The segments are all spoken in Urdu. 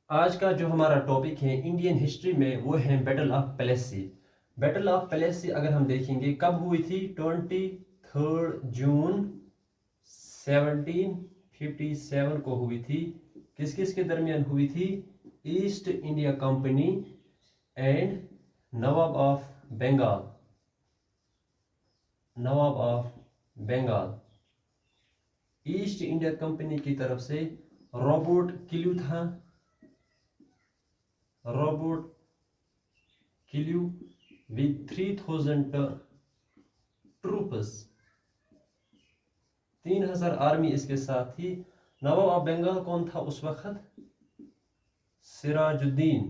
آج کا جو ہمارا ٹاپک ہے انڈین ہسٹری میں وہ ہے بیٹل آف پلیسی۔ بیٹل آف پلیسی اگر ہم دیکھیں گے کب ہوئی تھی 23 جون 1757 کو ہوئی تھی۔ کس کس کے درمیان ہوئی تھی؟ ایسٹ انڈیا کمپنی اینڈ نواب آف بنگال۔ نواب of Bengal East India Company کی طرف سے رابرٹ کلیو تھا۔ Robert Clive with 3000 troops، 3000 army اس کے ساتھ تھی۔ نواب آف بنگال کون تھا اس وقت؟ سراج الدین۔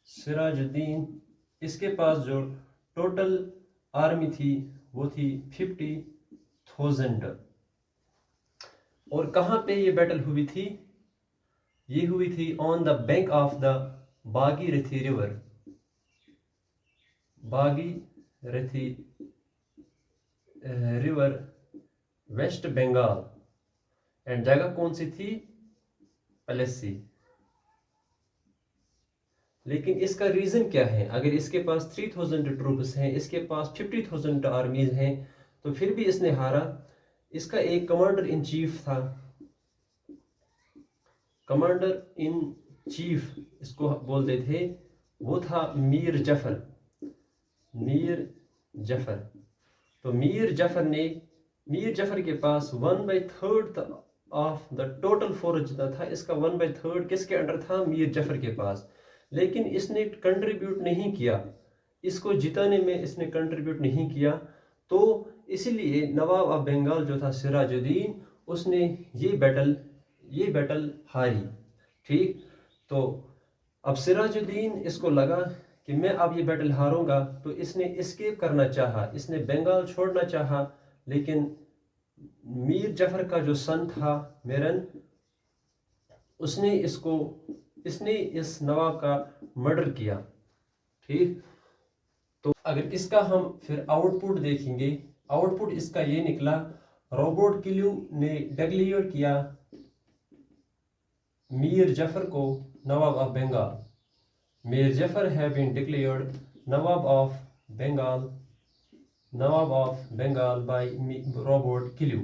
سراج الدین اس کے پاس جو ٹوٹل آرمی تھی وہ تھی 50,000۔ اور کہاں پہ یہ بیٹل ہوئی تھی؟ یہ ہوئی تھی on the bank of the Bhagirathi river. Bhagirathi river West Bengal, and جگہ کون سی تھی؟ پلیسی۔ لیکن اس کا ریزن کیا ہے؟ اگر اس کے پاس 3000 ٹروپس ہیں، اس کے پاس 50,000 آرمیز ہیں، تو پھر بھی اس نے ہارا۔ اس کا ایک کمانڈر ان چیف تھا۔ کمانڈر ان چیف اس کو بولتے تھے، وہ تھا میر جعفر۔ میر جعفر۔ تو میر جعفر کے پاس 1/3 آف دا ٹوٹل فورس جتنا تھا، اس کا 1/3 کس کے انڈر تھا؟ میر جعفر کے پاس۔ لیکن اس نے کنٹریبیوٹ نہیں کیا، اس کو جتانے میں اس نے کنٹریبیوٹ نہیں کیا، تو اسی لیے نواب آف بنگال جو تھا سراج الدین، اس نے یہ بیٹل ہاری۔ ٹھیک، تو اب سراج الدین اس کو لگا کہ میں اب یہ بیٹل ہاروں گا، تو اس نے اسکیپ کرنا چاہا، اس نے بنگال چھوڑنا چاہا، لیکن میر جعفر کا جو سن تھا میرن، اس نے اس نواب کا مرڈر کیا۔ ٹھیک، تو اگر اس کا ہم پھر آؤٹ پٹ دیکھیں گے، آؤٹ پٹ اس کا یہ نکلا، رابرٹ کلیو نے ڈکلیئر کیا میر جعفر کو نواب of Bengal. Mir Jafar have been declared نواب of Bengal by Robert Clive.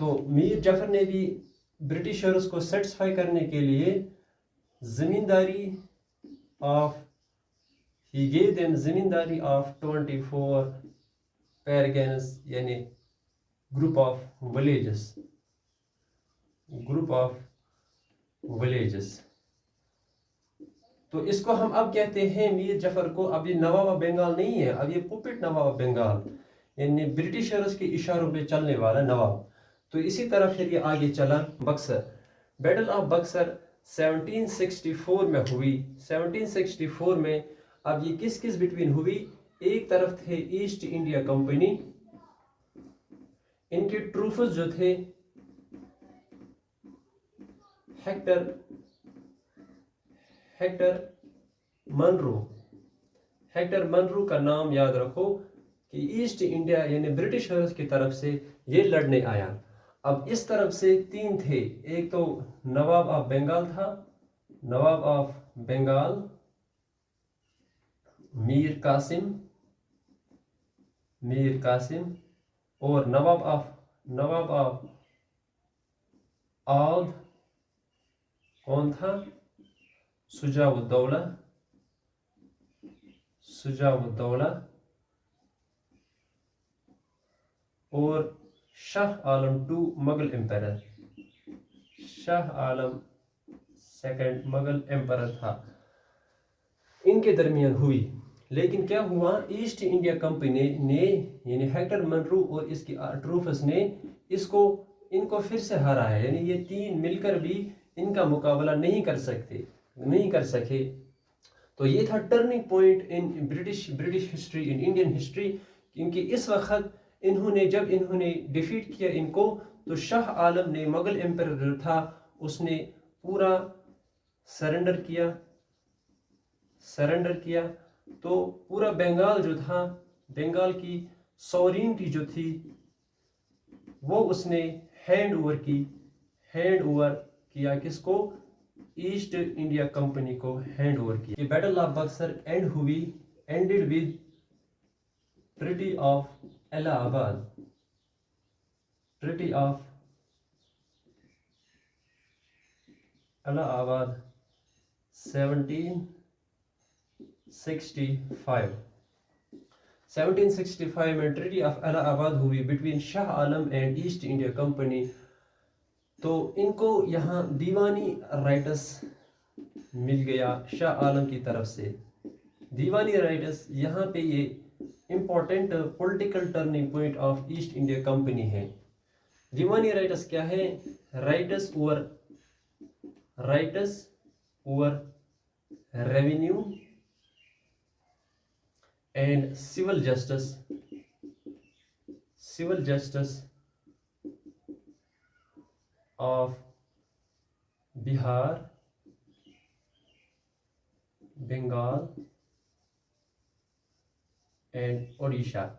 تو میر جعفر نے بھی برٹشرز کو سیٹسفائی کرنے کے لیے زمینداری he gave them زمینداری of 24 پیرگنز، یعنی گروپ آف ولیجز۔ تو اس کو ہم اب کہتے ہیں میر جعفر کو، اب یہ نواب آف بنگال نہیں ہے، اب یہ پوپٹ نواب آف بنگال، یعنی برٹشرز کے اشاروں پہ چلنے والا نواب۔ تو اسی طرح پھر یہ آگے چلا بکسر۔ بیٹل آف بکسر 1764 میں ہوئی۔ 1764 میں اب یہ کس بٹوین ہوئی؟ ایک طرف تھے ایسٹ انڈیا کمپنی، ان کے ٹروپس جو تھے ہیکٹر منرو کا نام یاد رکھو، کہ ایسٹ انڈیا یعنی برٹشرز کی طرف سے یہ لڑنے آیا۔ اب اس طرف سے 3 تھے، ایک تو نواب آف بنگال تھا، نواب آف بنگال میر قاسم، اور نواب آف اودھ کون تھا؟ شجاع الدولہ، اور Shah Alam Mughal emperor, Shah Alam second Mughal emperor تھا۔ ان کے درمیان ہوئی، لیکن کیا ہوا؟ ایسٹ انڈیا کمپنی نے یعنی ہیکٹر منرو اور اس کی ٹروپس نے ان کو پھر سے ہارا ہے، یعنی یہ 3 مل کر بھی ان کا مقابلہ نہیں کر سکے۔ تو یہ تھا turning point in British history, in Indian history, کیونکہ اس وقت جب انہوں نے ڈیفیٹ کیا ان کو، تو شاہ عالم نے مغل امپیرر جو تھا اس نے پورا سرنڈر کیا، تو پورا بنگال جو تھا، بنگال کی سورینٹی جو تھی وہ اس نے ہینڈ اوور کیا کس کو؟ ایسٹ انڈیا کمپنی کو ہینڈ اوور کیا. یہ battle of Buxar ended with Treaty of Allahabad. Treaty of Allahabad 1765. 1765 میں ٹریٹی آف الہ آباد ہوئی between Shah Alam and asset India company. تو ان کو یہاں دیوانی رائٹس مل گیا شاہ عالم کی طرف سے. دیوانی رائٹس یہاں پہ یہ important political turning point of asset India company ہے. دیوانی رائٹس کیا ہے؟ Rights over revenue and civil justice of Bihar, Bengal and Odisha.